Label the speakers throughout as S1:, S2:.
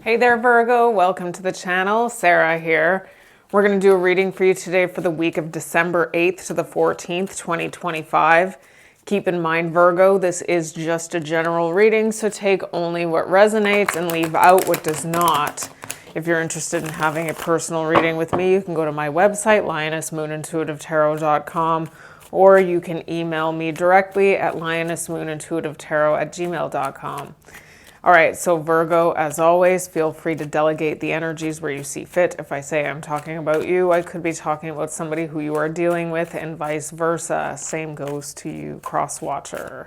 S1: Hey there, Virgo. Welcome to the channel. Sarah here. We're going to do a reading for you today for the week of December 8th to the 14th, 2025. Keep in mind, Virgo, this is just a general reading, so take only what resonates and leave out what does not. If you're interested in having a personal reading with me, you can go to my website, lionessmoonintuitivetarot.com, or you can email me directly at lionessmoonintuitivetarot@gmail.com. All right, so Virgo, as always, feel free to delegate the energies where you see fit. If I say I'm talking about you, I could be talking about somebody who you are dealing with, and vice versa. Same goes to you, cross-watcher.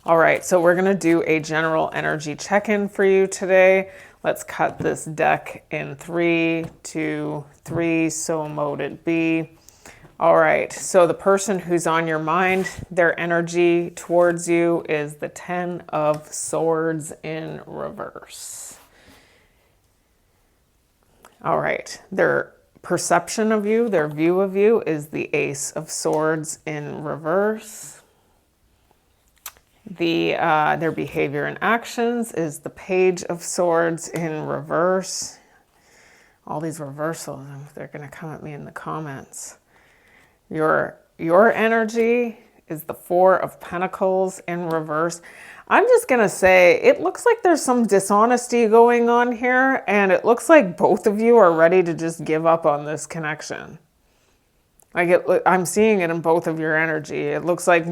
S1: All right, so we're going to do a general energy check-in for you today. Let's cut this deck in 3, 2, 3, so mote it be. All right, so the person who's on your mind, their energy towards you is the 10 of Swords in reverse. All right, their perception of you, their view of you is the Ace of Swords in reverse. Their behavior and actions is the Page of Swords in reverse. All these reversals, they're going to come at me in the comments. Your energy is the Four of Pentacles in reverse. I'm just going to say, it looks like there's some dishonesty going on here, and it looks like both of you are ready to just give up on this connection. I'm seeing it in both of your energy. It looks like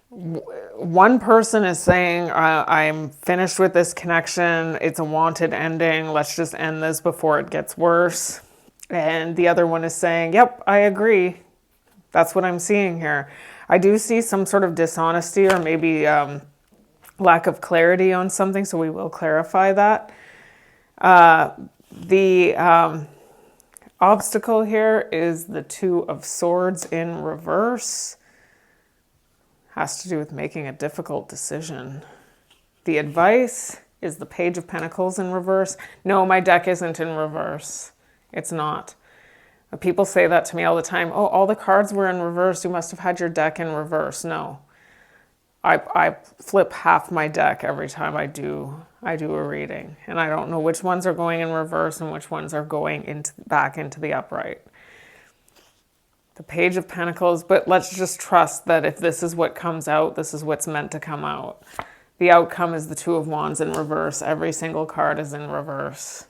S1: one person is saying, I'm finished with this connection. It's a wanted ending. Let's just end this before it gets worse. And the other one is saying, yep, I agree. That's what I'm seeing here. I do see some sort of dishonesty or maybe lack of clarity on something, so we will clarify that. The obstacle here is the Two of Swords in reverse. Has to do with making a difficult decision. The advice is the Page of Pentacles in reverse. No, my deck isn't in reverse. It's not. People say that to me all the time. Oh, all the cards were in reverse. You must have had your deck in reverse. No. I flip half my deck every time I do a reading. And I don't know which ones are going in reverse and which ones are going back into the upright. The Page of Pentacles, but let's just trust that if this is what comes out, this is what's meant to come out. The outcome is the Two of Wands in reverse. Every single card is in reverse.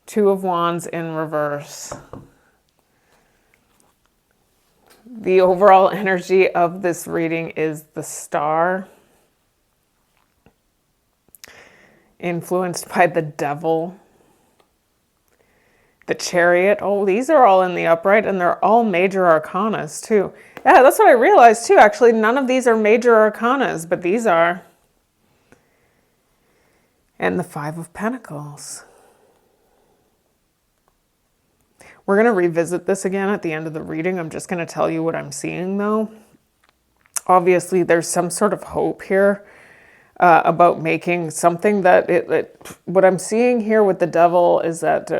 S1: Two of Wands in reverse. The overall energy of this reading is the Star, influenced by the Devil, the Chariot. Oh, these are all in the upright, and they're all major arcanas too. Yeah, that's what I realized too. Actually, none of these are major arcanas, but these are. And the Five of Pentacles. We're going to revisit this again at the end of the reading. I'm just going to tell you what I'm seeing, though. Obviously, there's some sort of hope here about making something that what I'm seeing here with the Devil is that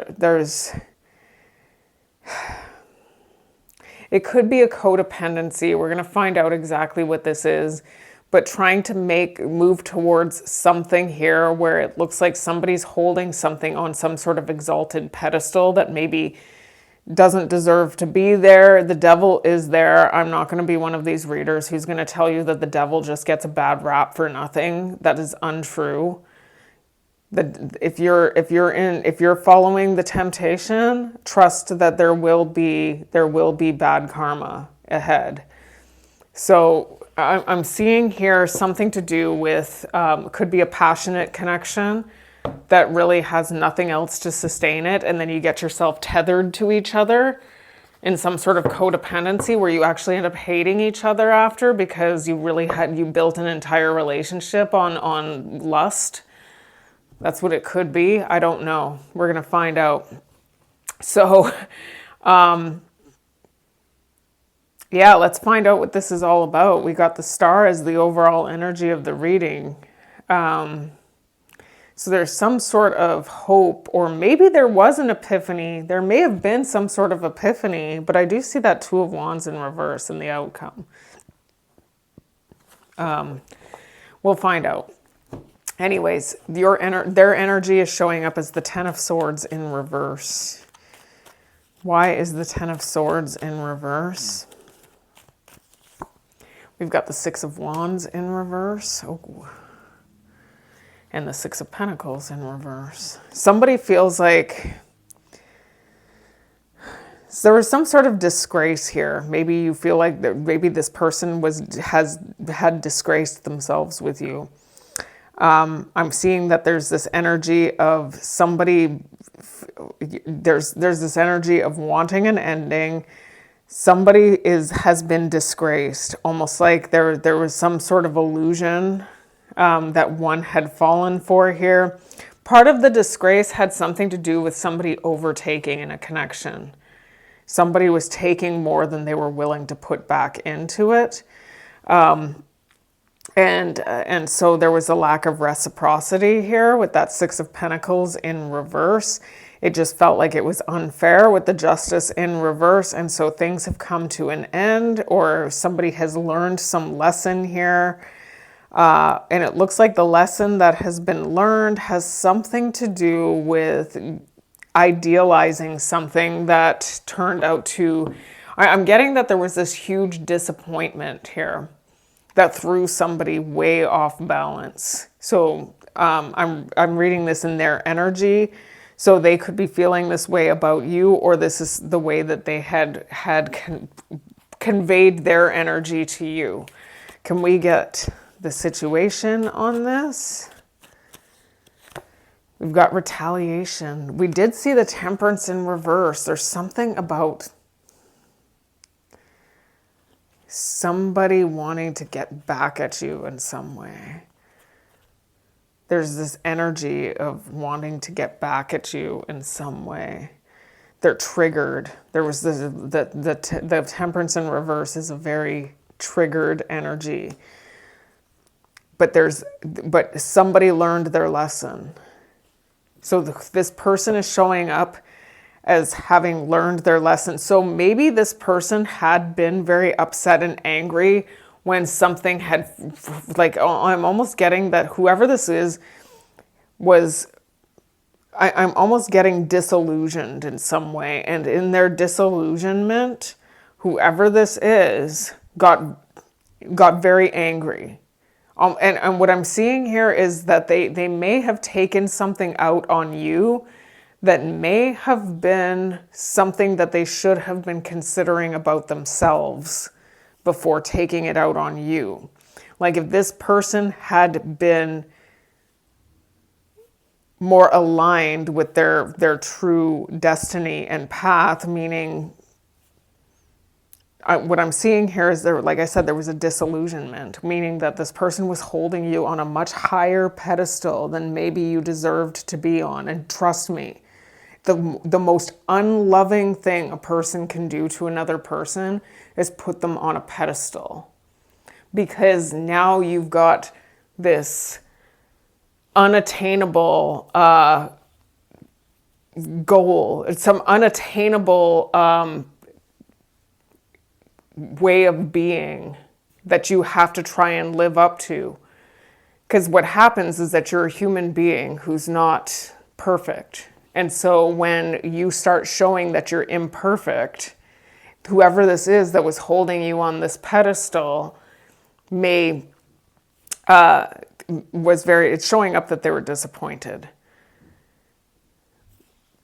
S1: it could be a codependency. We're going to find out exactly what this is, but trying to move towards something here where it looks like somebody's holding something on some sort of exalted pedestal that maybe doesn't deserve to be there. The devil is there. I'm not going to be one of these readers who's going to tell you that the devil just gets a bad rap for nothing. That is untrue. If you're following the temptation, trust that there will be bad karma ahead. So I'm seeing here something to do with could be a passionate connection that really has nothing else to sustain it, and then you get yourself tethered to each other in some sort of codependency where you actually end up hating each other after because you built an entire relationship on lust. That's what it could be. I don't know. We're gonna find out. So yeah, let's find out what this is all about. We got the Star as the overall energy of the reading. So there's some sort of hope, or maybe there was an epiphany. There may have been some sort of epiphany, but I do see that Two of Wands in reverse in the outcome. We'll find out. Anyways, their energy is showing up as the Ten of Swords in reverse. Why is the Ten of Swords in reverse? We've got the Six of Wands in reverse. Oh. And the Six of Pentacles in reverse. Somebody feels like there was some sort of disgrace here. Maybe you feel like maybe this person had disgraced themselves with you. I'm seeing that there's this energy of somebody, there's this energy of wanting an ending. Somebody has been disgraced, almost like there was some sort of illusion that one had fallen for here. Part of the disgrace had something to do with somebody overtaking in a connection. Somebody was taking more than they were willing to put back into it. And so there was a lack of reciprocity here with that Six of Pentacles in reverse. It just felt like it was unfair with the Justice in reverse. And so things have come to an end, or somebody has learned some lesson here. And it looks like the lesson that has been learned has something to do with idealizing something that turned out to... I'm getting that there was this huge disappointment here that threw somebody way off balance. So I'm reading this in their energy. So they could be feeling this way about you, or this is the way that they had conveyed their energy to you. Can we get the situation on this? We've got retaliation. We did see the Temperance in reverse. There's something about somebody wanting to get back at you in some way. There's this energy of wanting to get back at you in some way. They're triggered. There was the Temperance in reverse is a very triggered energy. But somebody learned their lesson. So this person is showing up as having learned their lesson. So maybe this person had been very upset and angry when something had, like, I'm almost getting that whoever this is I'm almost getting disillusioned in some way. And in their disillusionment, whoever this is got very angry. And what I'm seeing here is that they may have taken something out on you that may have been something that they should have been considering about themselves before taking it out on you. Like if this person had been more aligned with their true destiny and path, meaning what I'm seeing here is like I said, there was a disillusionment, meaning that this person was holding you on a much higher pedestal than maybe you deserved to be on. And trust me, the most unloving thing a person can do to another person is put them on a pedestal. Because now you've got this unattainable goal. It's some unattainable way of being that you have to try and live up to. Because what happens is that you're a human being who's not perfect. And so when you start showing that you're imperfect, whoever this is that was holding you on this pedestal it's showing up that they were disappointed.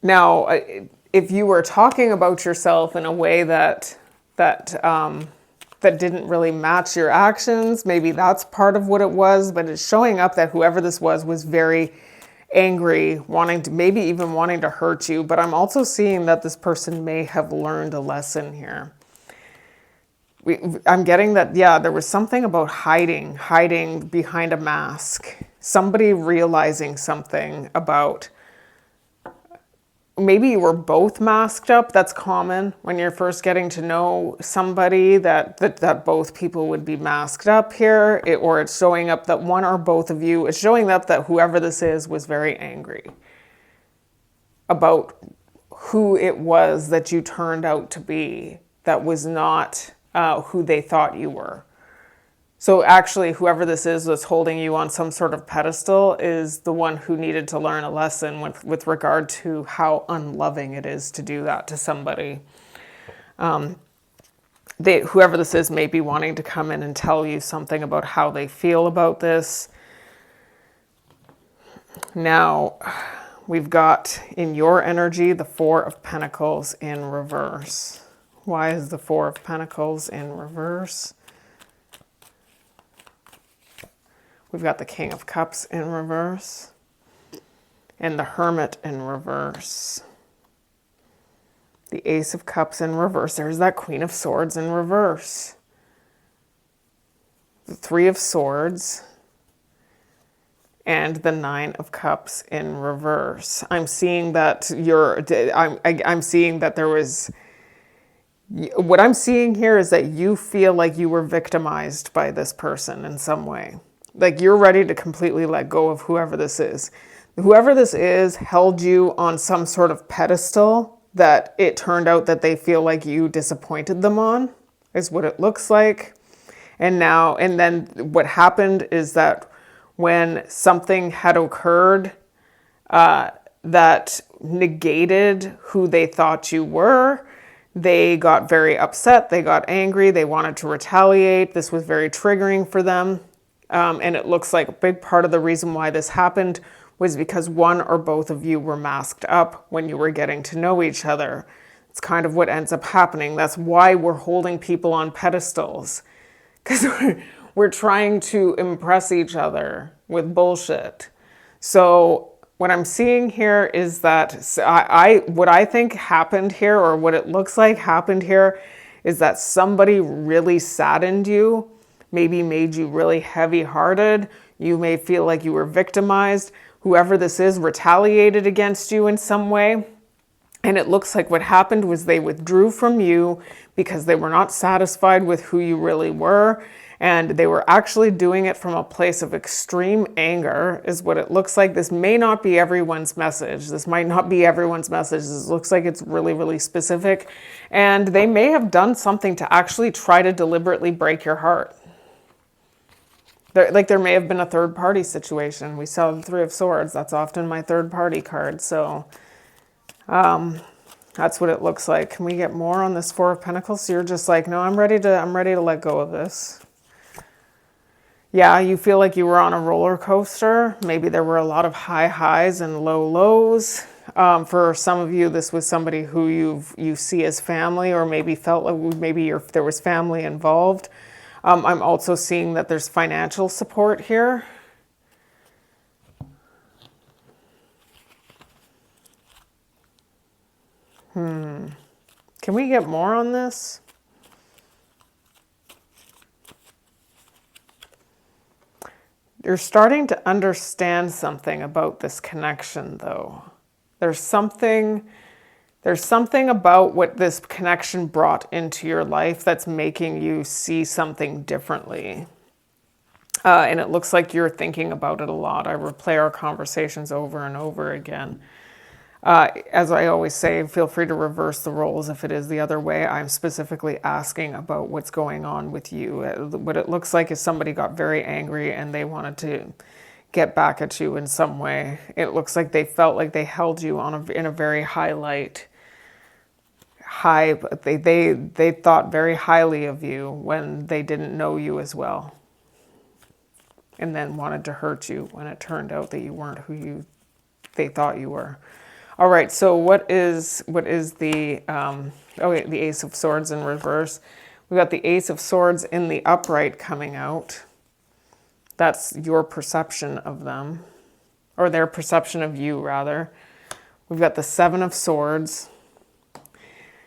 S1: Now, if you were talking about yourself in a way that didn't really match your actions, maybe that's part of what it was, but it's showing up that whoever this was very angry, wanting to hurt you. But I'm also seeing that this person may have learned a lesson here. I'm getting that, there was something about hiding behind a mask. Somebody realizing something about, maybe you were both masked up. That's common when you're first getting to know somebody, that both people would be masked up here, or it's showing up that one or both of you, it's showing up that whoever this is was very angry about who it was that you turned out to be that was not who they thought you were. So actually, whoever this is that's holding you on some sort of pedestal is the one who needed to learn a lesson with regard to how unloving it is to do that to somebody. Whoever this is may be wanting to come in and tell you something about how they feel about this. Now, we've got in your energy the Four of Pentacles in reverse. Why is the Four of Pentacles in reverse? We've got the King of Cups in reverse and the Hermit in reverse. The Ace of Cups in reverse. There's that Queen of Swords in reverse. The Three of Swords and the Nine of Cups in reverse. I'm seeing that I'm seeing that there was, what I'm seeing here is that you feel like you were victimized by this person in some way. Like you're ready to completely let go of whoever this is. Whoever this is held you on some sort of pedestal that it turned out that they feel like you disappointed them on, is what it looks like. And then what happened is that when something had occurred that negated who they thought you were, they got very upset, they got angry, they wanted to retaliate. This was very triggering for them. And it looks like a big part of the reason why this happened was because one or both of you were masked up when you were getting to know each other. It's kind of what ends up happening. That's why we're holding people on pedestals, because we're trying to impress each other with bullshit. So what I'm seeing here is that what I think happened here, or what it looks like happened here, is that somebody really saddened you, maybe made you really heavy-hearted. You may feel like you were victimized. Whoever this is retaliated against you in some way. And it looks like what happened was they withdrew from you because they were not satisfied with who you really were. And they were actually doing it from a place of extreme anger, is what it looks like. This may not be everyone's message. This might not be everyone's message. This looks like it's really, really specific. And they may have done something to actually try to deliberately break your heart. There may have been a third party situation. We saw the Three of Swords. That's often my third party card. So that's what it looks like. Can we get more on this Four of Pentacles? So you're just like, no, I'm ready to let go of this. Yeah, you feel like you were on a roller coaster. Maybe there were a lot of high highs and low lows. For some of you, this was somebody who you see as family, or maybe felt like there was family involved. I'm also seeing that there's financial support here. Can we get more on this? You're starting to understand something about this connection, though. There's something about what this connection brought into your life that's making you see something differently. And it looks like you're thinking about it a lot. I replay our conversations over and over again. As I always say, feel free to reverse the roles if it is the other way. I'm specifically asking about what's going on with you. What it looks like is somebody got very angry and they wanted to get back at you in some way. It looks like they felt like they held you in a very high light. They thought very highly of you when they didn't know you as well, and then wanted to hurt you when it turned out that you weren't who they thought you were. All right, so what is the the Ace of Swords in reverse? We got the Ace of Swords in the upright coming out. That's your perception of them, or their perception of you, rather. We've got the Seven of Swords.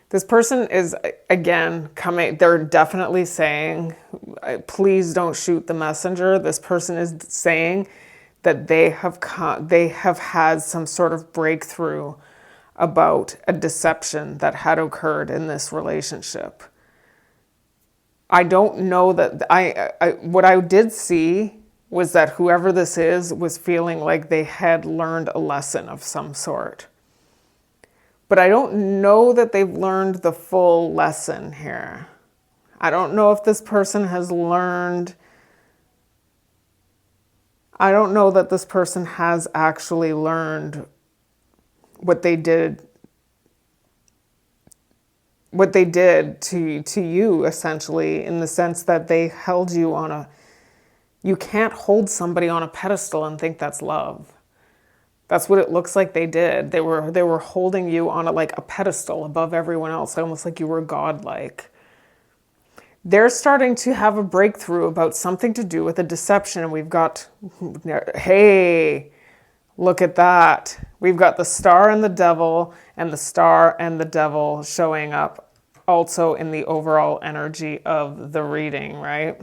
S1: This person is, again, coming, they're definitely saying, please don't shoot the messenger. This person is saying that they have had some sort of breakthrough about a deception that had occurred in this relationship. I don't know that, what I did see was that whoever this is was feeling like they had learned a lesson of some sort. But I don't know that they've learned the full lesson here. I don't know if this person has learned I don't know that this person has actually learned what they did to you, essentially, in the sense that they held you on a, you can't hold somebody on a pedestal and think that's love. That's what it looks like they did. They were holding you on like a pedestal above everyone else, almost like you were godlike. They're starting to have a breakthrough about something to do with a deception. And we've got, hey, look at that. We've got the star and the devil, and the star and the devil showing up also in the overall energy of the reading, right?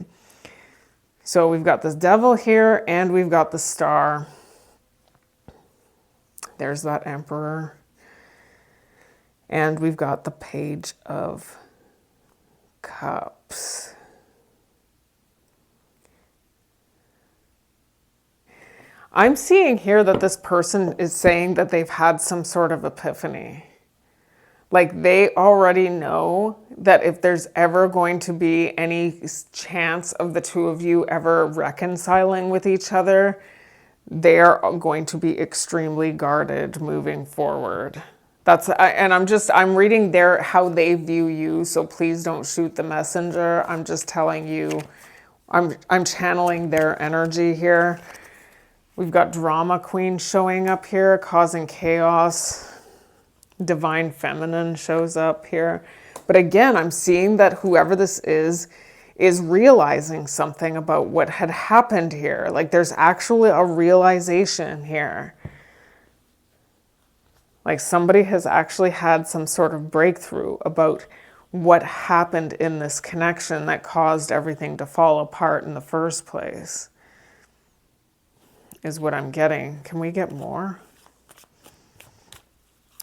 S1: So we've got this devil here, and we've got the star. There's that emperor. And we've got the page of cups. I'm seeing here that this person is saying that they've had some sort of epiphany. Like they already know that if there's ever going to be any chance of the two of you ever reconciling with each other, they're going to be extremely guarded moving forward. I'm reading how they view you, so please don't shoot the messenger. I'm just telling you, I'm channeling their energy here. We've got drama queen showing up here, causing chaos. Divine feminine shows up here. But again, I'm seeing that whoever this is realizing something about what had happened here. Like there's actually a realization here. Like somebody has actually had some sort of breakthrough about what happened in this connection that caused everything to fall apart in the first place, is what I'm getting. Can we get more?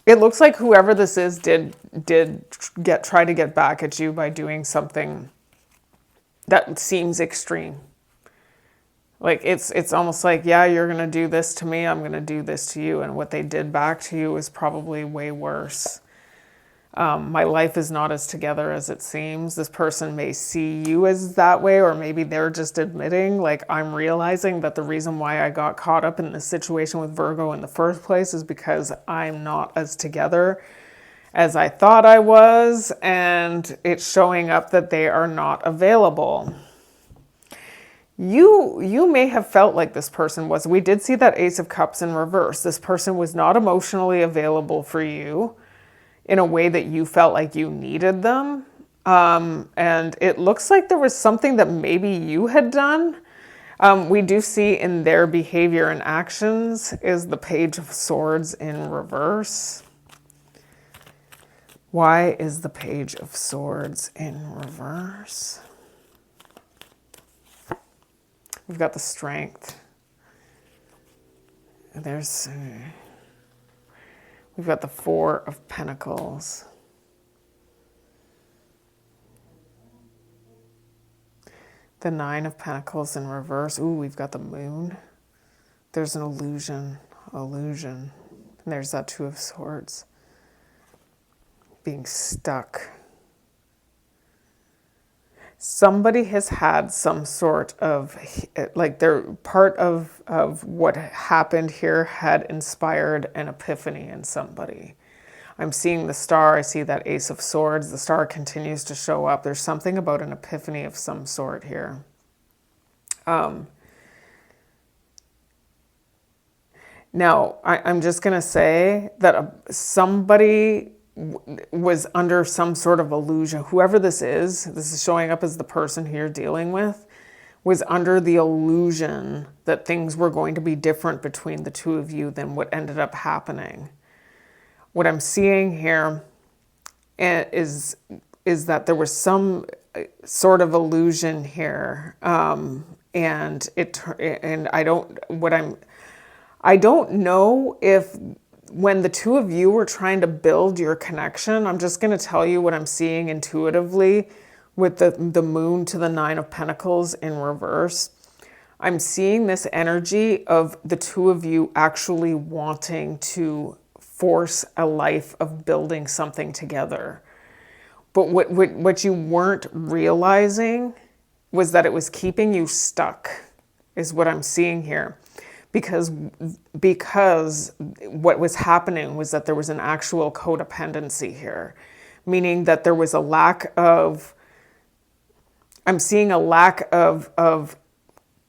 S1: It looks like whoever this is did try to get back at you by doing something that seems extreme. Like it's almost like, yeah, you're going to do this to me, I'm going to do this to you. And what they did back to you is probably way worse. My life is not as together as it seems. This person may see you as that way, or maybe they're just admitting, like, I'm realizing that the reason why I got caught up in this situation with Virgo in the first place is because I'm not as together as I thought I was, and it's showing up that they are not available. You may have felt like this person was. We did see that Ace of Cups in reverse. This person was not emotionally available for you in a way that you felt like you needed them. And it looks like there was something that maybe you had done. We do see in their behavior and actions is the Page of Swords in reverse. Why is the Page of Swords in reverse? We've got the Strength. We've got the Four of Pentacles. The Nine of Pentacles in reverse. Ooh, we've got the Moon. There's an illusion. And there's that Two of Swords. Being stuck. Somebody has had some sort of, like they're part of what happened here had inspired an epiphany in somebody. I'm seeing the star. I see that Ace of Swords. The star continues to show up. There's something about an epiphany of some sort here. Now, I'm just going to say that somebody was under some sort of illusion. Whoever this is showing up as the person who you're dealing with, was under the illusion that things were going to be different between the two of you than what ended up happening. What I'm seeing here is that there was some sort of illusion here, and I don't know if when the two of you were trying to build your connection, I'm just going to tell you what I'm seeing intuitively with the Moon to the Nine of Pentacles in reverse. I'm seeing this energy of the two of you actually wanting to force a life of building something together. But what you weren't realizing was that it was keeping you stuck. is what I'm seeing here. Because what was happening was that there was an actual codependency here, meaning that there was a lack of, I'm seeing a lack of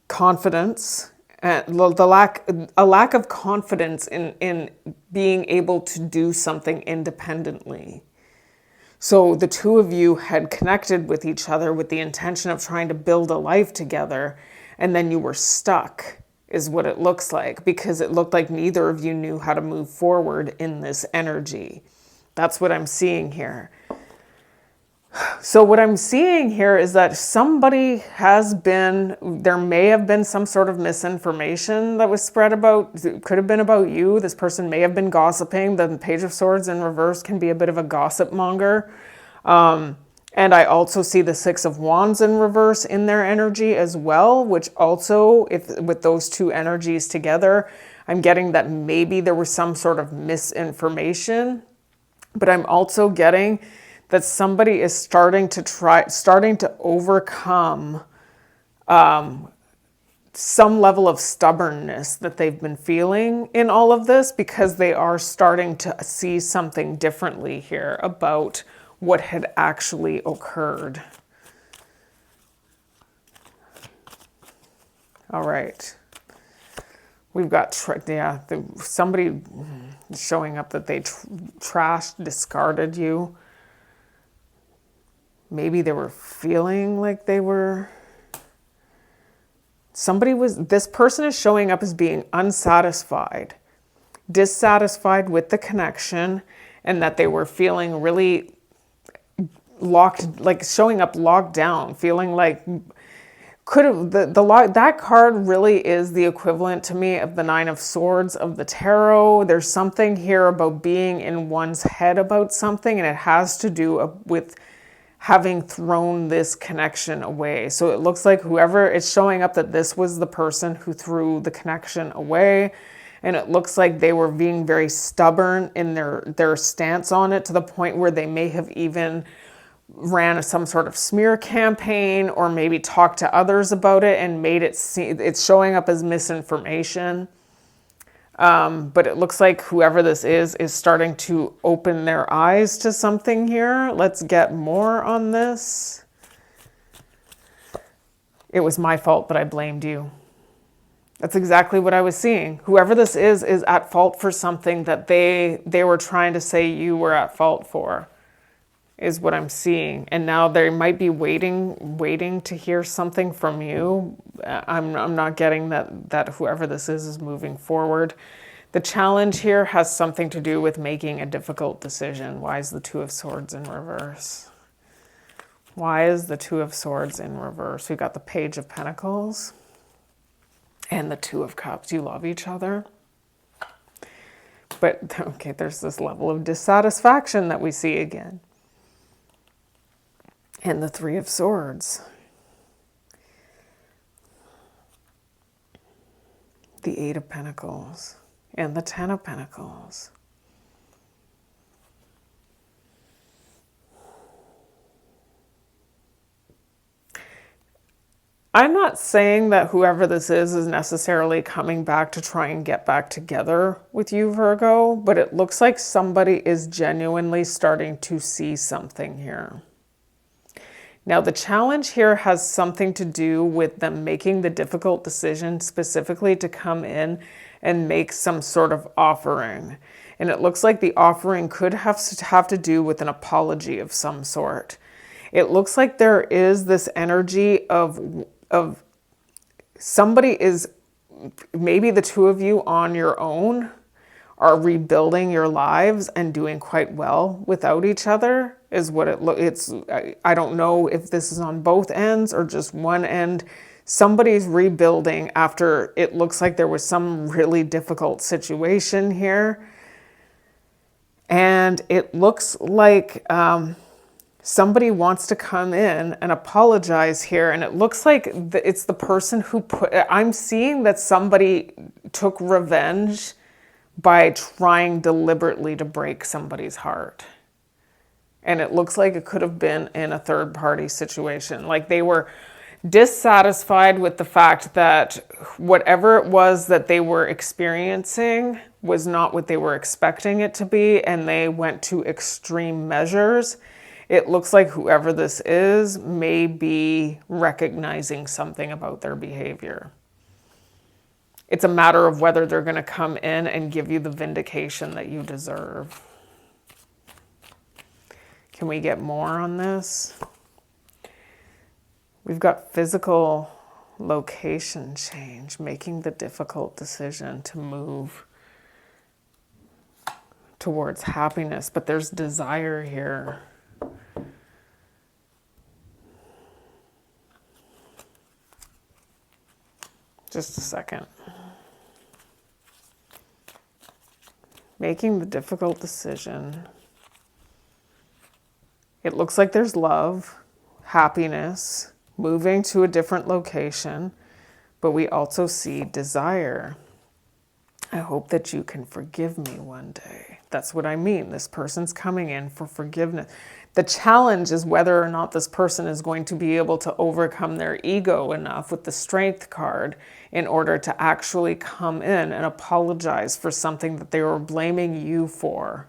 S1: confidence, a lack of confidence in being able to do something independently. So the two of you had connected with each other with the intention of trying to build a life together, and then you were stuck, is what it looks like, because it looked like neither of you knew how to move forward in this energy. That's what I'm seeing here. So what I'm seeing here is that there may have been some sort of misinformation that was spread about, it could have been about you. This person may have been gossiping. The Page of Swords in reverse can be a bit of a gossip monger. And I also see the Six of Wands in reverse in their energy as well, which also, with those two energies together, I'm getting that maybe there was some sort of misinformation. But I'm also getting that somebody is starting to overcome some level of stubbornness that they've been feeling in all of this, because they are starting to see something differently here about what had actually occurred. All right. We've got, somebody showing up that they trashed, discarded you. Maybe they were feeling like this person is showing up as being unsatisfied, dissatisfied with the connection, and that they were feeling really locked, like showing up locked down, feeling like that card really is the equivalent to me of the Nine of Swords of the tarot. There's something here about being in one's head about something, and it has to do with having thrown this connection away. So it looks like whoever is showing up, that this was the person who threw the connection away. And it looks like they were being very stubborn in their stance on it, to the point where they may have even ran some sort of smear campaign, or maybe talked to others about it and made it seem it's showing up as misinformation. But it looks like whoever this is starting to open their eyes to something here. Let's get more on this. It was my fault, but I blamed you. That's exactly what I was seeing. Whoever this is at fault for something that they were trying to say you were at fault for, is what I'm seeing. And now they might be waiting to hear something from you. I'm not getting that whoever this is moving forward. The challenge here has something to do with making a difficult decision. Why is the Two of Swords in reverse? Why is the Two of Swords in reverse? We've got the Page of Pentacles and the Two of Cups. You love each other. But, okay, there's this level of dissatisfaction that we see again. And the Three of Swords. The Eight of Pentacles. And the Ten of Pentacles. I'm not saying that whoever this is necessarily coming back to try and get back together with you, Virgo, but it looks like somebody is genuinely starting to see something here. Now, the challenge here has something to do with them making the difficult decision specifically to come in and make some sort of offering. And it looks like the offering could have to do with an apology of some sort. It looks like there is this energy of somebody is, maybe the two of you on your own are rebuilding your lives and doing quite well without each other, is what I don't know if this is on both ends or just one end. Somebody's rebuilding after it looks like there was some really difficult situation here. And it looks like somebody wants to come in and apologize here. And it looks like it's the person who I'm seeing that somebody took revenge by trying deliberately to break somebody's heart. And it looks like it could have been in a third party situation. Like they were dissatisfied with the fact that whatever it was that they were experiencing was not what they were expecting it to be, and they went to extreme measures. It looks like whoever this is may be recognizing something about their behavior. It's a matter of whether they're going to come in and give you the vindication that you deserve. Can we get more on this? We've got physical location change, making the difficult decision to move towards happiness, but there's desire here. Just a second. Making the difficult decision. It looks like there's love, happiness, moving to a different location, but we also see desire. I hope that you can forgive me one day. That's what I mean. This person's coming in for forgiveness. The challenge is whether or not this person is going to be able to overcome their ego enough with the Strength card in order to actually come in and apologize for something that they were blaming you for.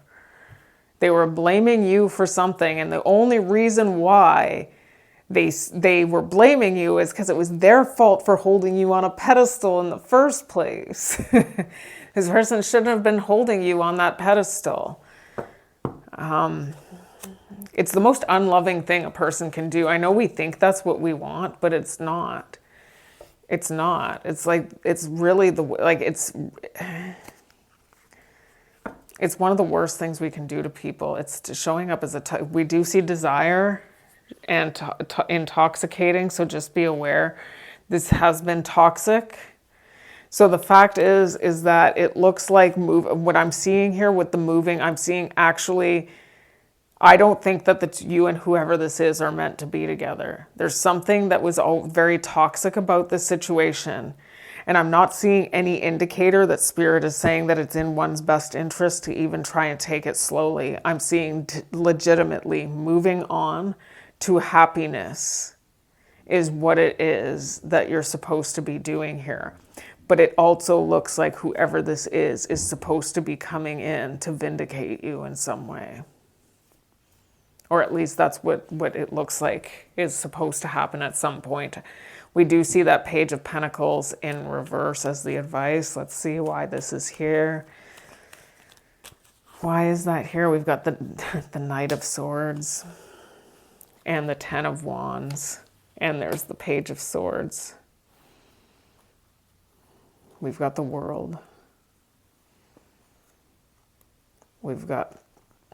S1: They were blaming you for something, and the only reason why they were blaming you is because it was their fault for holding you on a pedestal in the first place. This person shouldn't have been holding you on that pedestal. It's the most unloving thing a person can do. I know we think that's what we want, but it's not. It's not. It's like, it's really it's one of the worst things we can do to people. It's showing up as we do see desire and intoxicating, so just be aware. This has been toxic. So the fact is that it looks like what I'm seeing here with the moving, I'm seeing actually, I don't think that you and whoever this is are meant to be together. There's something that was very toxic about this situation. And I'm not seeing any indicator that Spirit is saying that it's in one's best interest to even try and take it slowly. I'm seeing legitimately moving on to happiness is what it is that you're supposed to be doing here. But it also looks like whoever this is supposed to be coming in to vindicate you in some way. Or at least that's what it looks like is supposed to happen at some point. We do see that Page of Pentacles in reverse as the advice. Let's see why this is here. Why is that here? We've got the Knight of Swords and the Ten of Wands. And there's the Page of Swords. We've got the World. We've got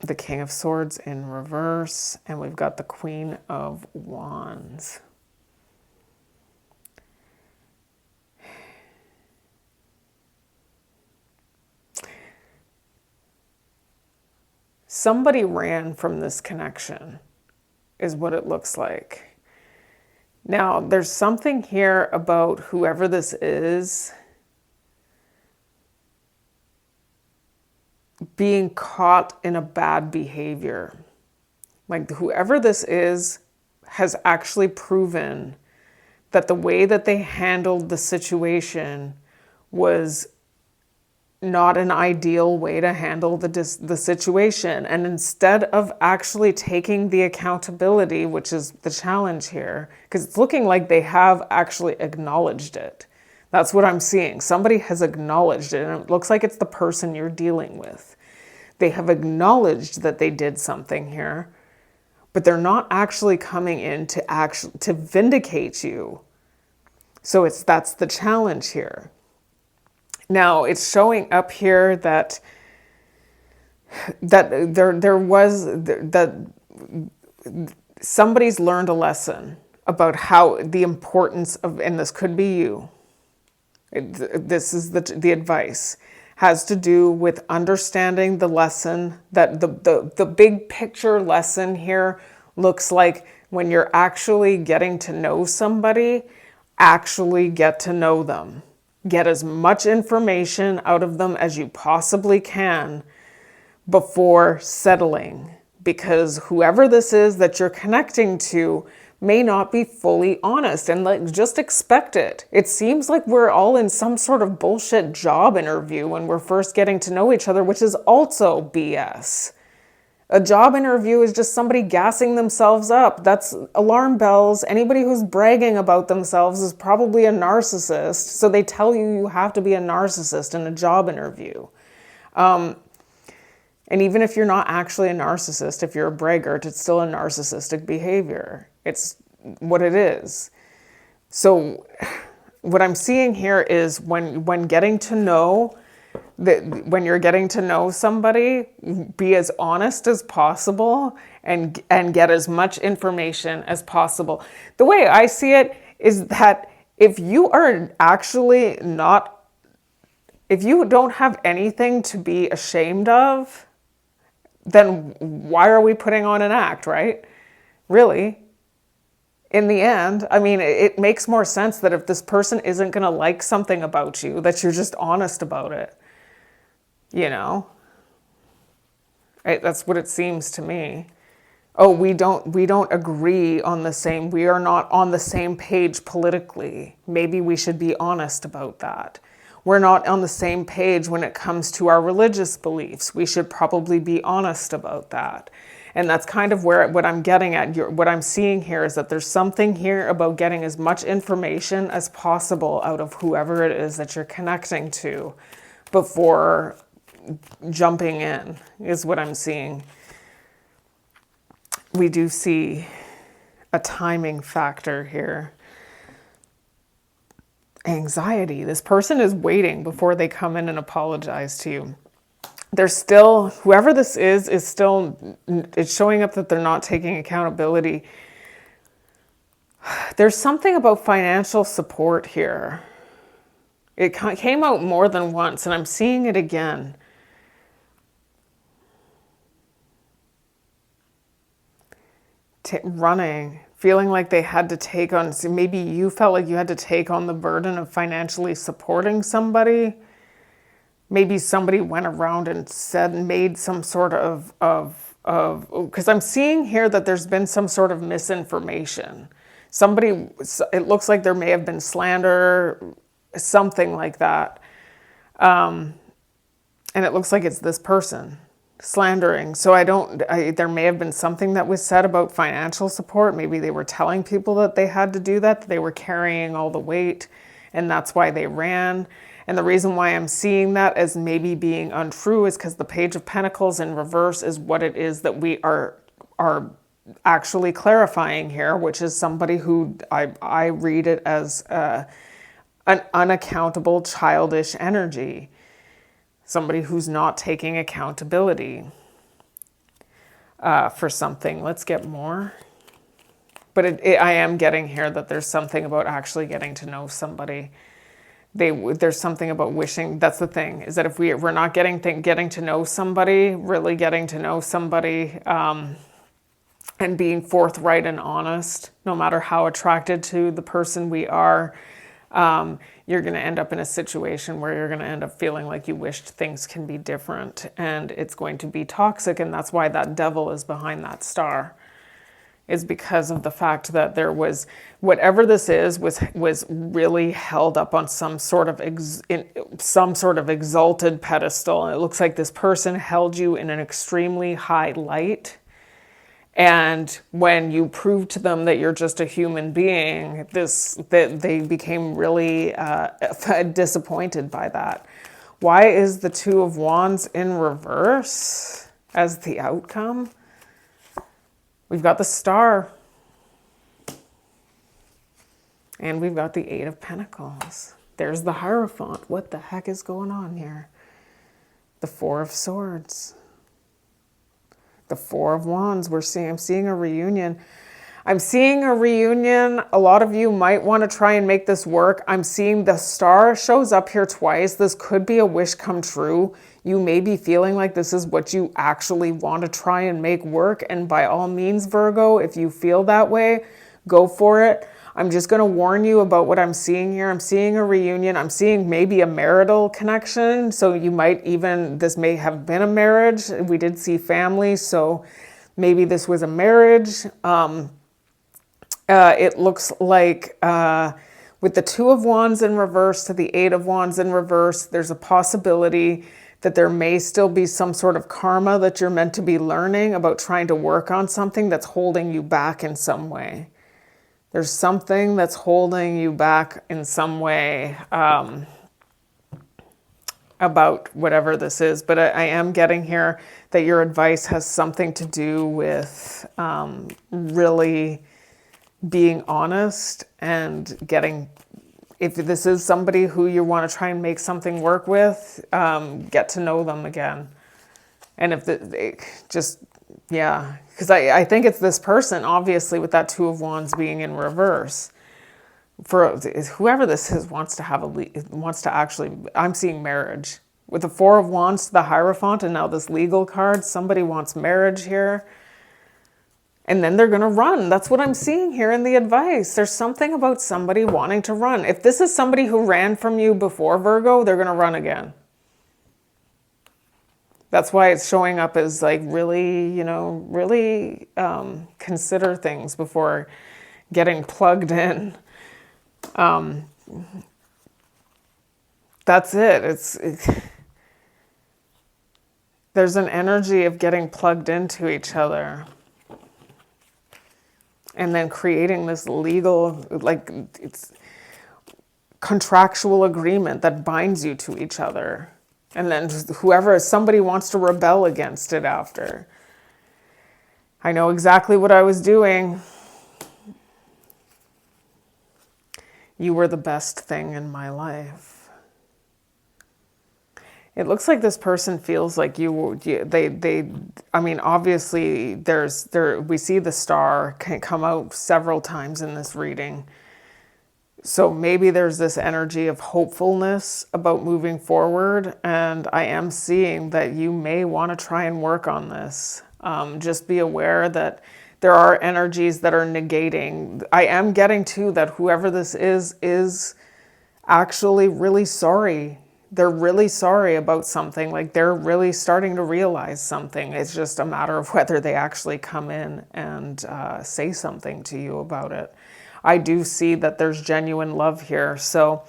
S1: the King of Swords in reverse. And we've got the Queen of Wands. Somebody ran from this connection, is what it looks like. Now, there's something here about whoever this is being caught in a bad behavior. Like whoever this is has actually proven that the way that they handled the situation was not an ideal way to handle the situation. And instead of actually taking the accountability, which is the challenge here, because it's looking like they have actually acknowledged it. That's what I'm seeing. Somebody has acknowledged it, and it looks like it's the person you're dealing with. They have acknowledged that they did something here, but they're not actually coming in to vindicate you. So that's the challenge here. Now, it's showing up here that somebody's learned a lesson about how the importance of, and this could be you. This is the advice, has to do with understanding the lesson, that the big picture lesson here looks like when you're actually getting to know somebody, actually get to know them. Get as much information out of them as you possibly can before settling. Because whoever this is that you're connecting to may not be fully honest, and like just expect it. It seems like we're all in some sort of bullshit job interview when we're first getting to know each other, which is also BS. A job interview is just somebody gassing themselves up. That's alarm bells. Anybody who's bragging about themselves is probably a narcissist. So they tell you you have to be a narcissist in a job interview. And even if you're not actually a narcissist, if you're a braggart, it's still a narcissistic behavior. It's what it is. So what I'm seeing here is when getting to know, when you're getting to know somebody, be as honest as possible and get as much information as possible. The way I see it is that if you are actually not, if you don't have anything to be ashamed of, then why are we putting on an act, right? Really? In the end, I mean, it makes more sense that if this person isn't going to like something about you, that you're just honest about it. You know? That's what it seems to me. Oh, we don't agree on the same, we are not on the same page politically. Maybe we should be honest about that. We're not on the same page when it comes to our religious beliefs. We should probably be honest about that. And that's kind of what I'm getting at. What I'm seeing here is that there's something here about getting as much information as possible out of whoever it is that you're connecting to before jumping in, is what I'm seeing. We do see a timing factor here. Anxiety. This person is waiting before they come in and apologize to you. They're still, whoever this is still, it's showing up that they're not taking accountability. There's something about financial support here. It came out more than once, and I'm seeing it again. Running, feeling like they had to take on, maybe you felt like you had to take on the burden of financially supporting somebody. Maybe somebody went around and made some sort of, because I'm seeing here that there's been some sort of misinformation. It looks like there may have been slander, something like that. And it looks like it's this person slandering. So there may have been something that was said about financial support. Maybe they were telling people that they had to do that they were carrying all the weight, and that's why they ran. And the reason why I'm seeing that as maybe being untrue is because the Page of Pentacles in reverse is what it is that we are actually clarifying here, which is somebody who I read it as an unaccountable, childish energy. Somebody who's not taking accountability for something. Let's get more. But I am getting here that there's something about actually getting to know somebody. There's something about wishing. That's the thing, is that if we're not getting to know somebody, really getting to know somebody, and being forthright and honest, no matter how attracted to the person we are, you're going to end up in a situation where you're going to end up feeling like you wished things can be different, and it's going to be toxic. And that's why that devil is behind that star, is because of the fact that there was, whatever this is, was really held up on some sort of exalted pedestal. And it looks like this person held you in an extremely high light. And when you prove to them that you're just a human being, that they became really disappointed by that. Why is the Two of Wands in reverse as the outcome? We've got the Star. And we've got the Eight of Pentacles. There's the Hierophant. What the heck is going on here? The Four of Swords. The Four of Wands. I'm seeing a reunion. I'm seeing a reunion. A lot of you might want to try and make this work. I'm seeing the Star shows up here twice. This could be a wish come true. You may be feeling like this is what you actually want to try and make work. And by all means, Virgo, if you feel that way, go for it. I'm just going to warn you about what I'm seeing here. I'm seeing a reunion. I'm seeing maybe a marital connection. So you might this may have been a marriage. We did see family. So maybe this was a marriage. It looks like with the Two of Wands in reverse to the Eight of Wands in reverse, there's a possibility that there may still be some sort of karma that you're meant to be learning about trying to work on something that's holding you back in some way. There's something that's holding you back in some way about whatever this is. But I am getting here that your advice has something to do with really being honest and getting, if this is somebody who you want to try and make something work with, get to know them again. And if because I think it's this person, obviously, with that Two of Wands being in reverse. For whoever this is wants to actually, I'm seeing marriage. With the Four of Wands to the Hierophant and now this legal card, somebody wants marriage here. And then they're going to run. That's what I'm seeing here in the advice. There's something about somebody wanting to run. If this is somebody who ran from you before, Virgo, they're going to run again. That's why it's showing up as like really, really consider things before getting plugged in. That's it. There's an energy of getting plugged into each other. And then creating this legal, it's contractual agreement that binds you to each other. And then somebody wants to rebel against it after. I know exactly what I was doing. You were the best thing in my life. It looks like this person feels like obviously we see the star can come out several times in this reading. So maybe there's this energy of hopefulness about moving forward. And I am seeing that you may want to try and work on this. Just be aware that there are energies that are negating. I am getting too that whoever this is actually really sorry. They're really sorry about something. Like they're really starting to realize something. It's just a matter of whether they actually come in and say something to you about it. I do see that there's genuine love here. So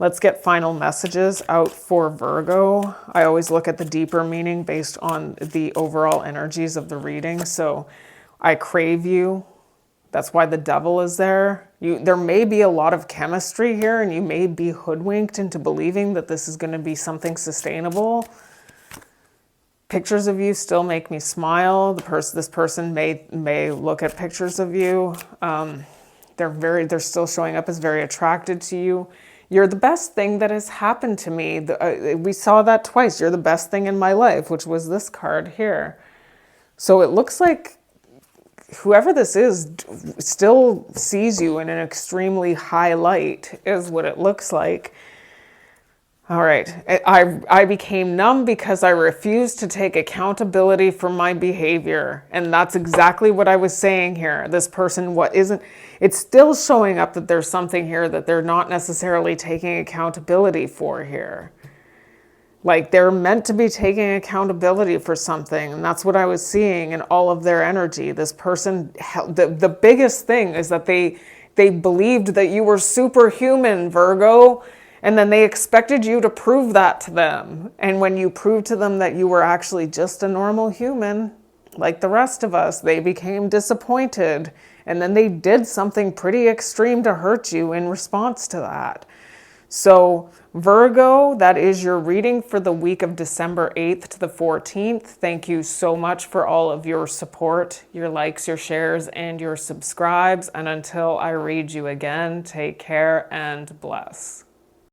S1: let's get final messages out for Virgo. I always look at the deeper meaning based on the overall energies of the reading. So I crave you. That's why the devil is there. There may be a lot of chemistry here, and you may be hoodwinked into believing that this is going to be something sustainable. Pictures of you still make me smile. This person may look at pictures of you. They're still showing up as very attracted to you. You're the best thing that has happened to me. We saw that twice. You're the best thing in my life, which was this card here. So it looks like whoever this is still sees you in an extremely high light, is what it looks like. All right. I became numb because I refused to take accountability for my behavior. And that's exactly what I was saying here. This person, it's still showing up that there's something here that they're not necessarily taking accountability for here. Like they're meant to be taking accountability for something. And that's what I was seeing in all of their energy. This person, the biggest thing is that they believed that you were superhuman, Virgo. And then they expected you to prove that to them. And when you proved to them that you were actually just a normal human, like the rest of us, they became disappointed. And then they did something pretty extreme to hurt you in response to that. So Virgo, that is your reading for the week of December 8th to the 14th. Thank you so much for all of your support, your likes, your shares, and your subscribes. And until I read you again, take care and bless.